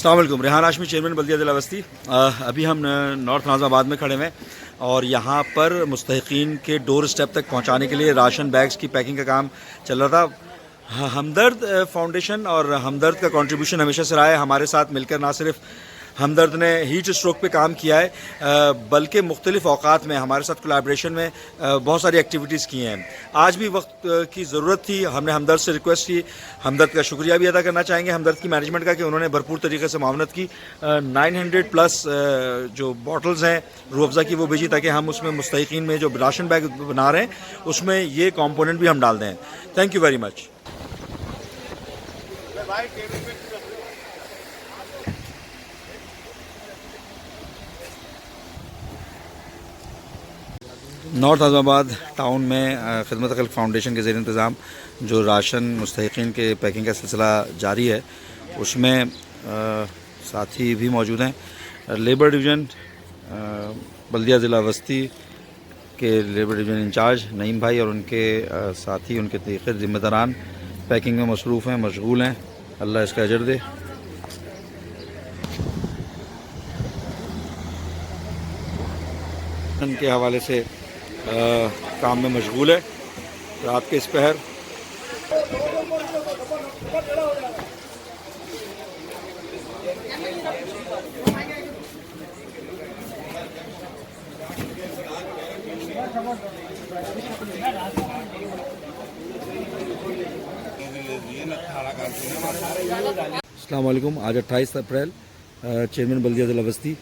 अस्सलाम वालेकुम। रेहान हाशमी, चेयरमैन बल्दिया ज़िला बस्ती। अभी हम नॉर्थ नाज़िमाबाद में खड़े हुए हैं और यहाँ पर मुस्तहिकीन के डोर स्टेप तक पहुँचाने के लिए राशन बैग्स की पैकिंग का काम चल रहा था। हमदर्द फाउंडेशन और हमदर्द का कंट्रीब्यूशन हमेशा से रहा है। हमारे साथ मिलकर ना सिर्फ हमदर्द ने हीट स्ट्रोक पे काम किया है, बल्कि मुख्तलिफ़ औक़ात में हमारे साथ कोलैबोरेशन में बहुत सारी एक्टिविटीज़ की हैं। आज भी वक्त की ज़रूरत थी, हमने हमदर्द से रिक्वेस्ट की। हमदर्द का शुक्रिया भी अदा करना चाहेंगे हमदर्द की मैनेजमेंट का कि उन्होंने भरपूर तरीके से मावनत की। 900+ जो बॉटल्स हैं रूह अफ़ज़ा की वो भेजी ताकि हम उसमें मुस्तहिकीन में जो राशन बैग बना रहे हैं उसमें ये कॉम्पोनेंट भी हम डाल दें। Thank you very much. North Nazimabad town में खिदमत खल्क़ फाउंडेशन के ज़ेर इंतज़ाम जो राशन मुस्तहिकीन के पैकिंग का सिलसिला जारी है, उसमें साथी भी मौजूद हैं। लेबर डिवीज़न बल्दिया ज़िला बस्ती के लेबर डिवीज़न इंचार्ज नईम भाई और उनके साथी, उनके तरीक़े ज़िम्मेदारान पैकिंग में मसरूफ़ हैं, मशगूल हैं। अल्लाह इसका अजर दे। के हवाले से काम में मशगूल है। रात के इस पहर अस्सलाम वालेकुम। आज 28 अप्रैल, चेयरमैन बल्दिया ज़िला बस्ती,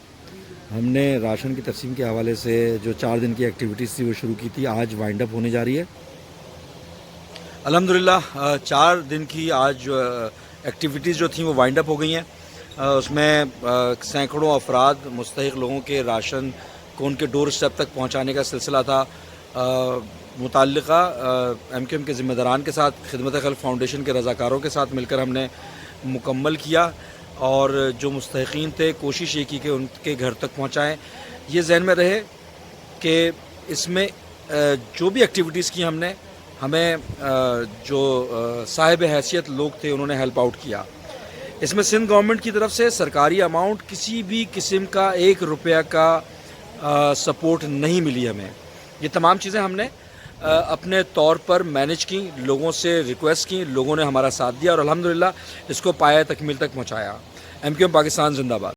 हमने राशन की तकसीम के हवाले से जो 4 दिन की एक्टिविटीज़ थी वो शुरू की थी। आज वाइंड अप होने जा रही है अल्हम्दुलिल्लाह। 4 दिन की आज एक्टिविटीज़ जो थी वो वाइंड अप हो गई हैं। उसमें सैकड़ों अफराद मुस्तहिक लोगों के राशन को उनके डोर स्टेप तक पहुंचाने का सिलसिला था। मुताल्लिक़ा MQM के ज़िम्मेदारान के साथ, खिदमत खल्क़ फाउंडेशन के रज़ाकारों के साथ मिलकर हमने मुकम्मल किया और जो मुस्तहिकीन थे कोशिश ये की कि उनके घर तक पहुंचाएं। ये जहन में रहे कि इसमें जो भी एक्टिविटीज़ की हमने, हमें जो साहिब हैसियत लोग थे उन्होंने हेल्प आउट किया। इसमें सिंध गवर्नमेंट की तरफ से सरकारी अमाउंट किसी भी किस्म का 1 रुपया का सपोर्ट नहीं मिली हमें। ये तमाम चीज़ें हमने अपने तौर पर मैनेज की, लोगों से रिक्वेस्ट की, लोगों ने हमारा साथ दिया और अल्हम्दुलिल्लाह इसको पाया तकमील तक पहुँचाया। MQM पाकिस्तान जिंदाबाद।